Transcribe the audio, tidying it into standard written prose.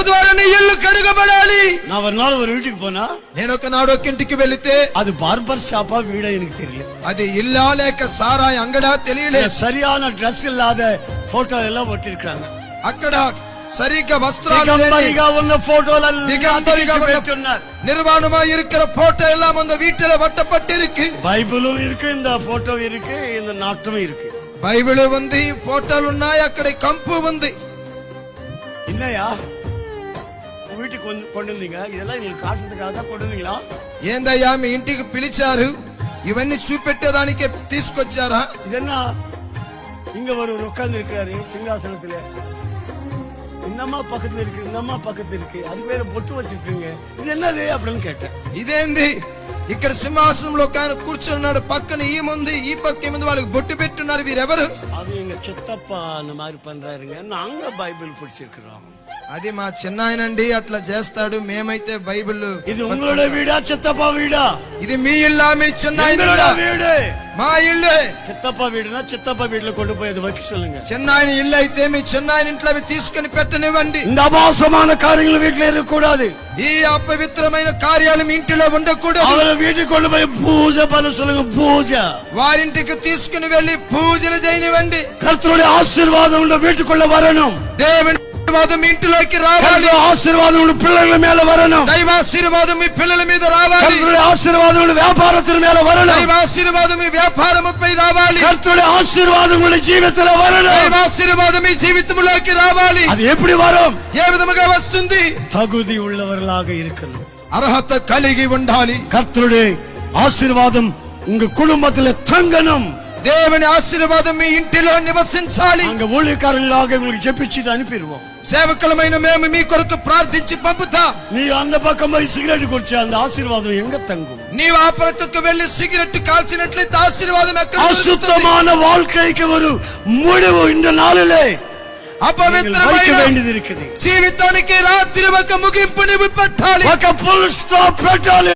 ద్వారా నీ ఇల్లు కడుగబడాలి. నా వరనాడు ఒక వీటికి పోనా, నేను ఒకనాడు ఒక ఇంటికి వెళితే అది బార్బర్ షాపా வீடா எனக்கு தெரியல. అది ఇల్లా లేక సారాయి అంగడా తెలియలేదు. சரியான ட்ரெஸ் இல்லாத போட்டோ எல்லாம் ஒட்டிருக்காங்க. అక్కడ సరిగ్గా వస్త్రాలు ఉన్న ఫోటోలను நிர்வாணமா இருக்கிற போட்டோ எல்லாம் அந்த வீட்டுல ஒட்டப்பட்டு இருக்கு. பைபிளும் இருக்கு, இந்த போட்டோ இருக்கு, இந்த நாட்டும் இருக்கு. బైబిల్ ఉంది, ఫోటోలు ఉన్నాయి, అక్కడ కంపు ఉంది. என்னையா வீட்டுக்கு கொண்டு வந்தீங்க? இதெல்லாம் எங்களுக்கு காட்டுறதுக்காக தான் கொண்டு வந்தீங்களா? ఏందయ్యా మీ ఇంటికి పిలిచారు, ఇవన్నీ చూపెట్టేదానికే తీసుకొచ్చారా? இதென்ன இங்க ஒரு உட்கார்ந்து இருக்கிறாரு சிங்காசனத்துல, இந்தம்மா பக்கத்துல இருக்கு, இந்தம்மா பக்கத்துல இருக்கு, அது பேர பொட்டு வச்சிருக்கீங்க, இது என்னது அப்படின்னு கேட்டேன். ఇదేంది ఇక్కడ సింహాసనంలో ఒక ఆయన కూర్చున్నాడు, పక్కన ఈముంది, ఈ పక్క ఏముంది, వాళ్ళకి బొట్టు పెట్టున్నారు, వీరెవరు? அது எங்க சித்தப்பா அந்த மாதிரி பண்றாருங்க, நாங்க பைபிள் படிச்சிருக்கிறோம். అది మా చిన్నాయనండి, అట్లా చేస్తాడు, మేమైతే బైబిల్. ఇది உங்களோட வீடா சித்தப்பா வீடா? ఇది మీ ఇల్లా మీ చిన్నాయన வீடு? మా ఇల్లే. చిత్తప్ప వీడునా చిత్తప్ప వీడిలో கொண்டு போய் வைக்க சொல்லுங்க. చిన్నాయన ఇల్లు అయితే మీ చిన్నాయన ఇంట్లో అవి తీసుకుని పెట్టనివ్వండి. இந்த அபாசமான காரியங்கள் வீட்ல இருக்க கூடாது. ఈ అపవిత్రమైన కార్యాలు మీ ఇంటిలో ఉండకూడదు. அவர வீட்டுக்கு கொண்டு போய் பூஜை பண்ண சொல்லுங்க. பூజை వారింటికి తీసుకుని వెళ్లి పూజలు చేయనివ్వండి. கர்த்தருடைய ஆசீர்வாதம் உங்க வீட்டுக்குள்ள வரணும். దేవుని ఆశీర్వాదం మీ ఇంటిలోకి రావాలి. ఆశీర్వాదం உங்க పిల్లల మీద வரணும். దైవ ఆశీర్వాదం మీ పిల్లల మీద రావాలి. కర్తృడి ఆశీర్వాదం உங்க వ్యాపారத்தின் மேல வரணும். దైవ ఆశీర్వాదం మీ వ్యాపారముపై రావాలి. కర్తృడి ఆశీర్వాదం உங்க జీవితంలో வரணும். దైవ ఆశీర్వాదం మీ జీవితంలోకి రావాలి. అది எப்படி வரும்? ఏ విధముగా వస్తుంది? தகுதி உள்ளவர்களாக இருக்கணும். అర్హత కలిగి ఉండాలి. కర్తృడి ఆశీర్వాదం உங்க குடும்பத்திலே தங்கணும். దేవుని ఆశీర్వాదం మీ ఇంటిలో నివసించాలి. அங்க ஊழியக்காரர்களாக உங்களுக்கு ஜெபிச்சிட்டு அனுப்பிடுவோம். సేవకులమైన మేము మీ కొరకు ప్రార్థించి పంపుతాం. நீ அந்த பக்கம் போய் సిగరెట్ குடிச்சா அந்த ஆசீர்வாదం எங்க தங்கும்? నీవు ఆ పక్కకు వెళ్లి సిగరెట్ కాల్చినట్లయితే ఆశీర్వాదం ఎక్కడ? அசுத்தமான வாழ்க்கைக்கு ஒரு முடிவு இந்த நாளிலே అపవిత్రమైన வேண்டியது இருக்குது. జీవితానికి రాత్రి ఒక ముగింపుని పెట్టాలి. ఒక ఫుల్ స్టాప్ పెట్టాలి.